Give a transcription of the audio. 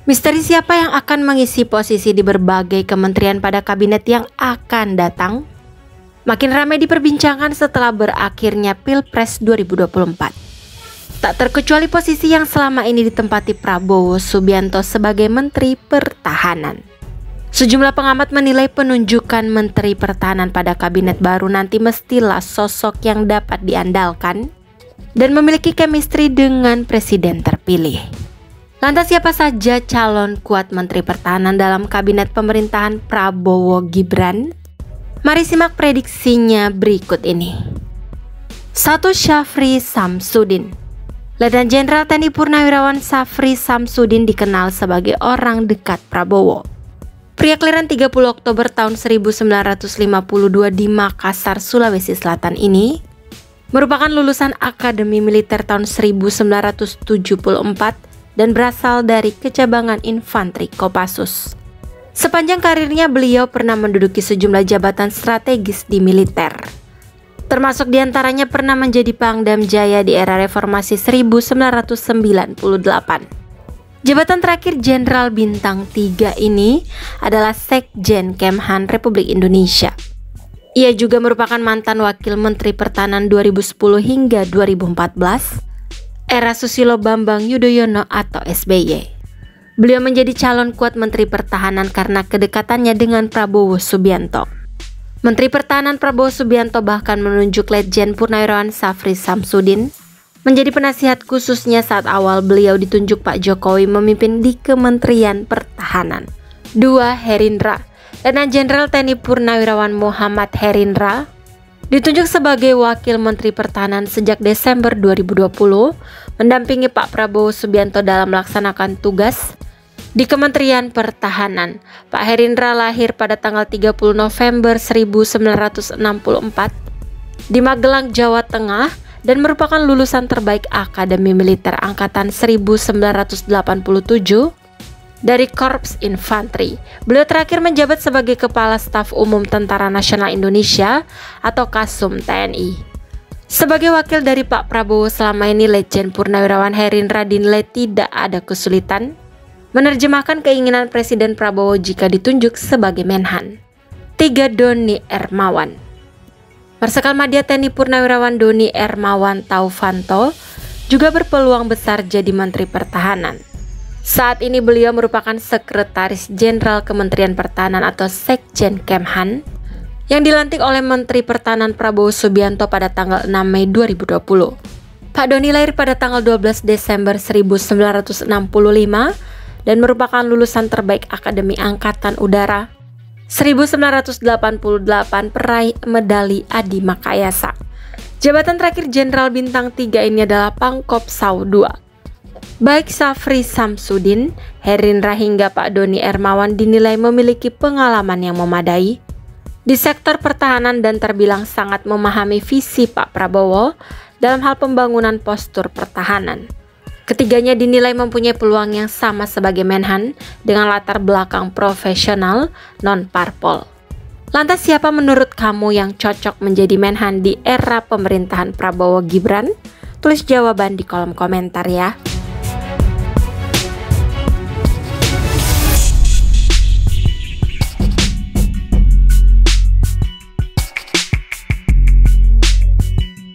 Misteri siapa yang akan mengisi posisi di berbagai kementerian pada kabinet yang akan datang? Makin ramai diperbincangkan setelah berakhirnya Pilpres 2024. Tak terkecuali posisi yang selama ini ditempati Prabowo Subianto sebagai Menteri Pertahanan. Sejumlah pengamat menilai penunjukan Menteri Pertahanan pada kabinet baru nanti mestilah sosok yang dapat diandalkan dan memiliki chemistry dengan presiden terpilih. Lantas siapa saja calon kuat Menteri Pertahanan dalam kabinet pemerintahan Prabowo Gibran? Mari simak prediksinya berikut ini. 1. Syafri Samsudin. Letnan Jenderal TNI Purnawirawan Syafri Samsudin dikenal sebagai orang dekat Prabowo. Pria kelahiran 30 Oktober tahun 1952 di Makassar, Sulawesi Selatan ini merupakan lulusan Akademi Militer tahun 1974 dan berasal dari kecabangan infanteri Kopassus. Sepanjang karirnya beliau pernah menduduki sejumlah jabatan strategis di militer. Termasuk diantaranya pernah menjadi Pangdam Jaya di era reformasi 1998. Jabatan terakhir Jenderal Bintang 3 ini adalah Sekjen Kemhan Republik Indonesia. Ia juga merupakan mantan Wakil Menteri Pertahanan 2010 hingga 2014, era Susilo Bambang Yudhoyono atau SBY. Beliau menjadi calon kuat Menteri Pertahanan karena kedekatannya dengan Prabowo Subianto. Menteri Pertahanan Prabowo Subianto bahkan menunjuk Letjen Purnawirawan Syafri Samsudin menjadi penasihat khususnya saat awal beliau ditunjuk Pak Jokowi memimpin di Kementerian Pertahanan. 2. Herindra. Letnan Jenderal TNI Purnawirawan Muhammad Herindra ditunjuk sebagai Wakil Menteri Pertahanan sejak Desember 2020, mendampingi Pak Prabowo Subianto dalam melaksanakan tugas di Kementerian Pertahanan. Pak Herindra lahir pada tanggal 30 November 1964 di Magelang, Jawa Tengah dan merupakan lulusan terbaik Akademi Militer Angkatan 1987 dari Korps Infanteri. Beliau terakhir menjabat sebagai Kepala Staf Umum Tentara Nasional Indonesia atau Kasum TNI. Sebagai wakil dari Pak Prabowo selama ini, Letjen Purnawirawan Herindra dinilai tidak ada kesulitan menerjemahkan keinginan Presiden Prabowo jika ditunjuk sebagai Menhan. 3. Doni Ermawan. Marsikal Madya TNI Purnawirawan Doni Ermawan Taufanto juga berpeluang besar jadi Menteri Pertahanan. Saat ini beliau merupakan Sekretaris Jenderal Kementerian Pertahanan atau Sekjen Kemhan yang dilantik oleh Menteri Pertahanan Prabowo Subianto pada tanggal 6 Mei 2020. Pak Doni lahir pada tanggal 12 Desember 1965 dan merupakan lulusan terbaik Akademi Angkatan Udara 1988, peraih medali Adi Makayasa. Jabatan terakhir Jenderal Bintang 3 ini adalah Pangkopsau II. Baik Syafri Samsudin, Herindra hingga Pak Doni Ermawan dinilai memiliki pengalaman yang memadai di sektor pertahanan dan terbilang sangat memahami visi Pak Prabowo dalam hal pembangunan postur pertahanan. Ketiganya dinilai mempunyai peluang yang sama sebagai Menhan dengan latar belakang profesional non-parpol. Lantas siapa menurut kamu yang cocok menjadi Menhan di era pemerintahan Prabowo Gibran? Tulis jawaban di kolom komentar ya.